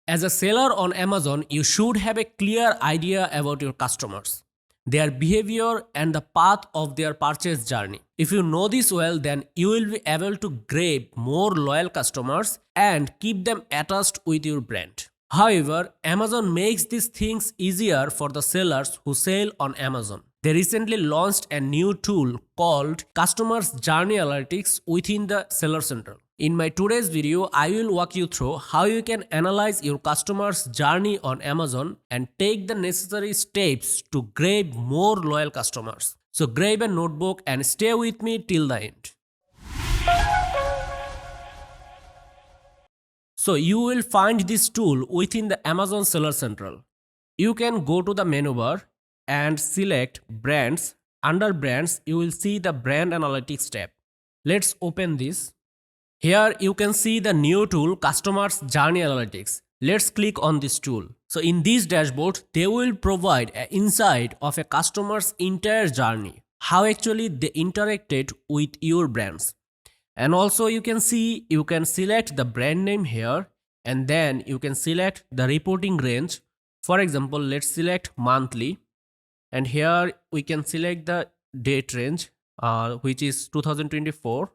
As a seller on Amazon, you should have a clear idea about your customers, their behavior, and the path of their purchase journey. If you know this well, then you will be able to grab more loyal customers and keep them attached with your brand. However, Amazon makes these things easier for the sellers who sell on Amazon. They recently launched a new tool called Customers Journey Analytics within the Seller Central. In my today's video, I will walk you through how you can analyze your customer's journey on Amazon and take the necessary steps to grab more loyal customers. So grab a notebook and stay with me till the end. So you will find this tool within the Amazon Seller Central. You can go to the menu bar and select Brands. Under Brands, you will see the Brand Analytics tab. Let's open this. Here you can see the new tool Customers Journey Analytics. Let's click on this tool. So in this dashboard, they will provide an insight of a customer's entire journey, how actually they interacted with your brands. And also you can select the brand name here, and then you can select the reporting range. For example, let's select monthly, and here we can select the date range, which is 2024.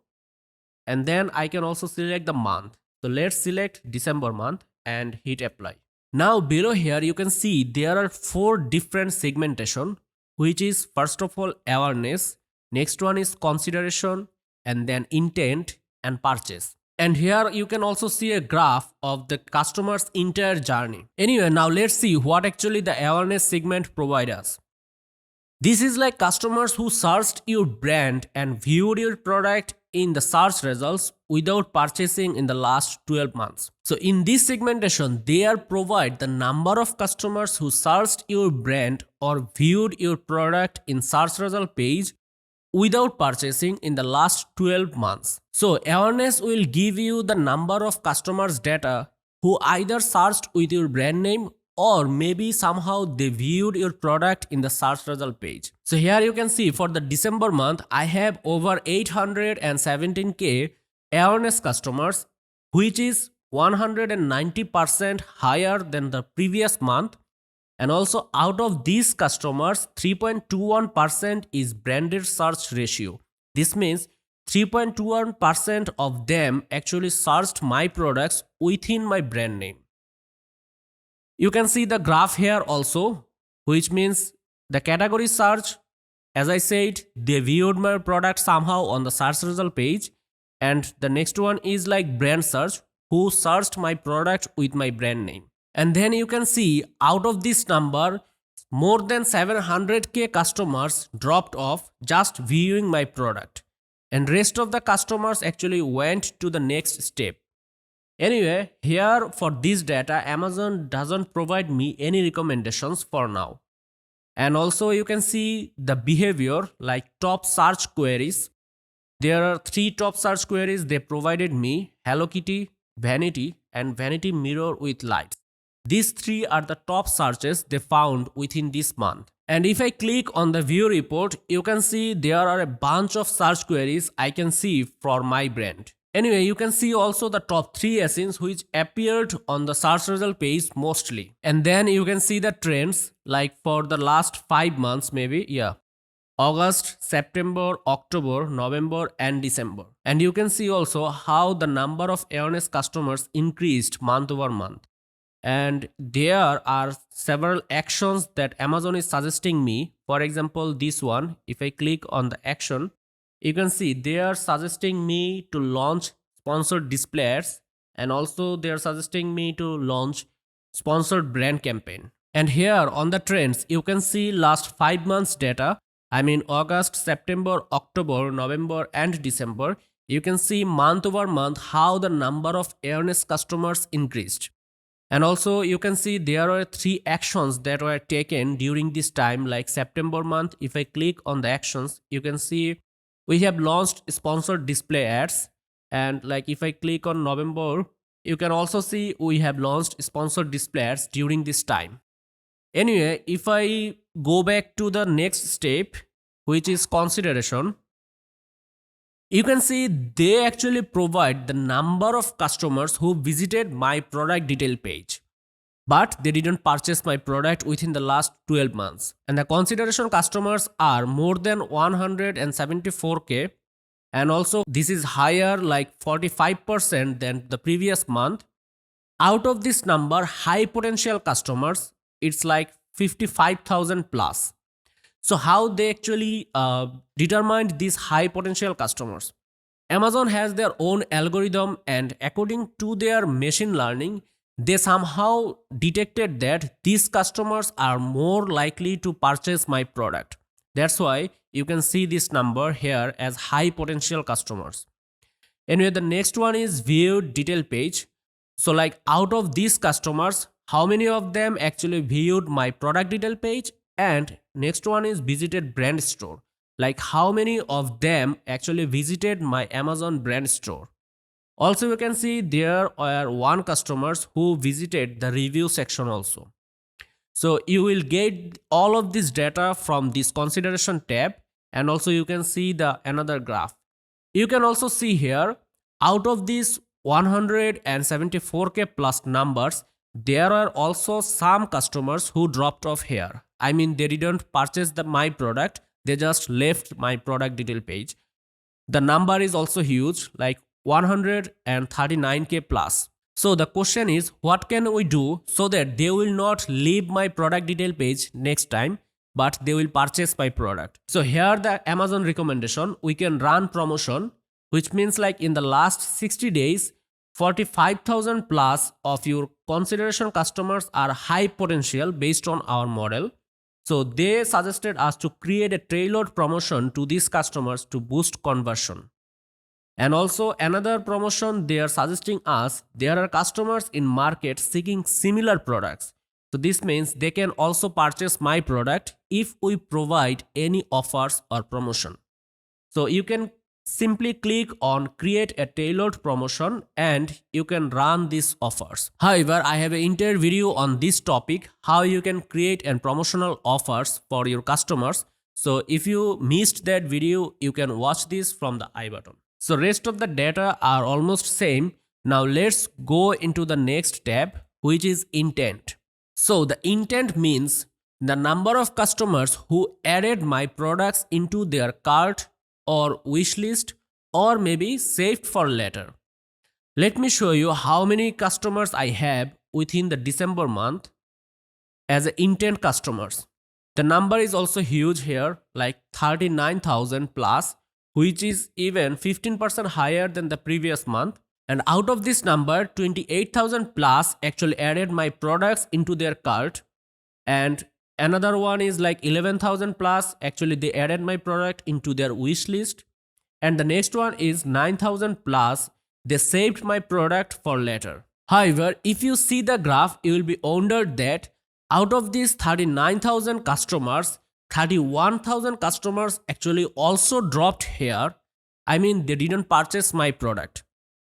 And then I can also select the month. So let's select December month and hit apply. Now below here you can see there are 4 different segmentation, which is first of all awareness, next one is consideration, and then intent and purchase. And here you can also see a graph of the customer's entire journey. Anyway, now let's see what actually the awareness segment provides us. This is like customers who searched your brand and viewed your product in the search results without purchasing in the last 12 months. So in this segmentation, they provide the number of customers who searched your brand or viewed your product in search result page without purchasing in the last 12 months. So awareness will give you the number of customers data who either searched with your brand name or maybe somehow they viewed your product in the search result page. So here you can see for the December month, I have over 817k awareness customers, which is 190% higher than the previous month. And also out of these customers, 3.21% is branded search ratio. This means 3.21% of them actually searched my products within my brand name. You can see the graph here also, which means the category search, as I said, they viewed my product somehow on the search result page. And the next one is like brand search, who searched my product with my brand name. And then you can see out of this number, more than 700k customers dropped off just viewing my product. And rest of the customers actually went to the next step. Anyway, here for this data, Amazon doesn't provide me any recommendations for now. And also you can see the behavior like top search queries. There are 3 top search queries they provided me: Hello Kitty, Vanity, and Vanity Mirror with lights. These 3 are the top searches they found within this month. And if I click on the view report, you can see there are a bunch of search queries I can see for my brand. Anyway, you can see also the top 3 ASINs which appeared on the search result page mostly. And then you can see the trends like for the last 5 months maybe, August, September, October, November and December. And you can see also how the number of awareness customers increased month over month. And there are several actions that Amazon is suggesting me. For example, this one, if I click on the action, you can see they are suggesting me to launch sponsored display ads, and also they are suggesting me to launch sponsored brand campaign. And here on the trends, you can see last 5 months data. I mean August, September, October, November and December. You can see month over month how the number of awareness customers increased. And also you can see there are 3 actions that were taken during this time, like September month. If I click on the actions, you can see we have launched sponsored display ads. And like if I click on November, you can also see we have launched sponsored display ads during this time. Anyway, if I go back to the next step, which is consideration, you can see they actually provide the number of customers who visited my product detail page. but they didn't purchase my product within the last 12 months. And the consideration customers are more than 174k, and also this is higher like 45% than the previous month. Out of this number, high potential customers, it's like 55,000 plus. So how they actually determined these high potential customers? Amazon has their own algorithm, and according to their machine learning, they somehow detected that these customers are more likely to purchase my product. That's why you can see this number here as high potential customers. Anyway, the next one is viewed detail page. So like out of these customers, how many of them actually viewed my product detail page? And next one is visited brand store. Like how many of them actually visited my Amazon brand store? Also, you can see there are one customers who visited the review section also. So you will get all of this data from this consideration tab, and also you can see the another graph. You can also see here, out of these 174k plus numbers, there are also some customers who dropped off here. I mean, they didn't purchase my product, they just left my product detail page. The number is also huge, like 139k plus. So the question is, what can we do so that they will not leave my product detail page next time, but they will purchase my product? So here the Amazon recommendation, we can run promotion, which means like in the last 60 days, 45,000 plus of your consideration customers are high potential based on our model. So they suggested us to create a tailored promotion to these customers to boost conversion. And also another promotion, they are suggesting us, there are customers in market seeking similar products. So this means they can also purchase my product if we provide any offers or promotion. So you can simply click on create a tailored promotion and you can run these offers. However, I have an entire video on this topic, how you can create and promotional offers for your customers. So if you missed that video, you can watch this from the I button. So rest of the data are almost same. Now let's go into the next tab, which is intent. So the intent means the number of customers who added my products into their cart or wish list, or maybe saved for later. Let me show you how many customers I have within the December month as intent customers. The number is also huge here, like 39,000 plus, which is even 15% higher than the previous month. And out of this number, 28,000 plus actually added my products into their cart, and another one is like 11,000 plus, actually they added my product into their wish list. And the next one is 9,000 plus, they saved my product for later. However, if you see the graph, you will be wondered that out of these 39,000 customers, 31,000 customers actually also dropped here. I mean, they didn't purchase my product.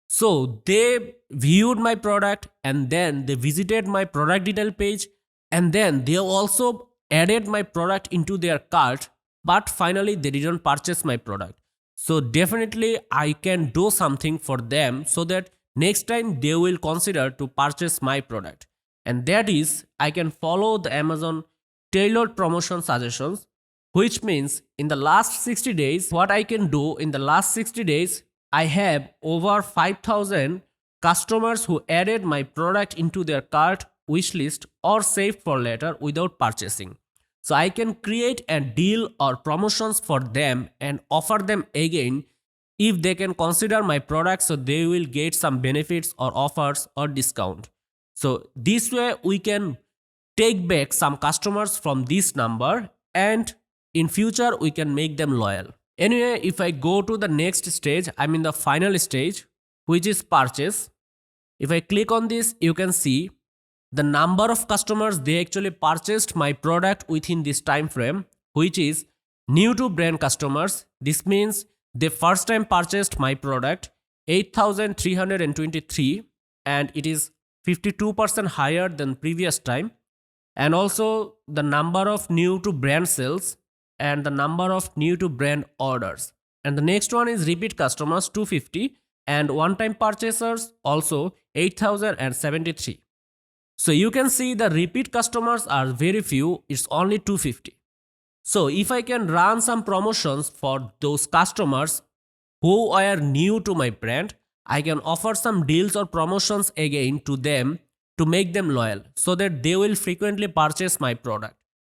So they viewed my product and then they visited my product detail page, and then they also added my product into their cart, but finally they didn't purchase my product. So definitely I can do something for them so that next time they will consider to purchase my product. And that is, I can follow the Amazon tailored promotion suggestions, which means in the last 60 days, what I can do in the last 60 days, I have over 5,000 customers who added my product into their cart, wish list, or saved for later without purchasing. So I can create a deal or promotions for them and offer them again if they can consider my product, so they will get some benefits or offers or discount. So this way we can take back some customers from this number, and in future we can make them loyal. Anyway, if I go to the next stage, I mean the final stage, which is purchase. If I click on this, you can see the number of customers they actually purchased my product within this time frame, which is new to brand customers. This means they first time purchased my product, 8,323, and it is 52% higher than previous time. And also the number of new to brand sales and the number of new to brand orders. And the next one is repeat customers, 250, and one time purchasers also 8,073. So you can see the repeat customers are very few, it's only 250. So if I can run some promotions for those customers who are new to my brand, I can offer some deals or promotions again to them to make them loyal so that they will frequently purchase my product.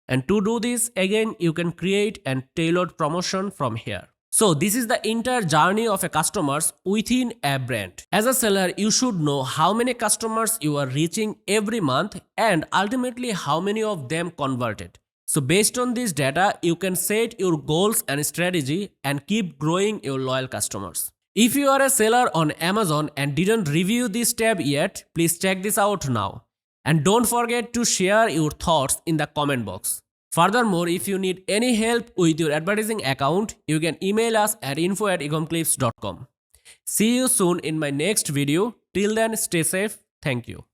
And to do this, again, you can create and tailored promotion from here. So this is the entire journey of a customers within a brand. As a seller, you should know how many customers you are reaching every month and ultimately how many of them converted. So based on this data, you can set your goals and strategy and keep growing your loyal customers. If you are a seller on Amazon and didn't review this tab yet, please check this out now. And don't forget to share your thoughts in the comment box. Furthermore, if you need any help with your advertising account, you can email us at info@ecomclips.com. See you soon in my next video. Till then, stay safe. Thank you.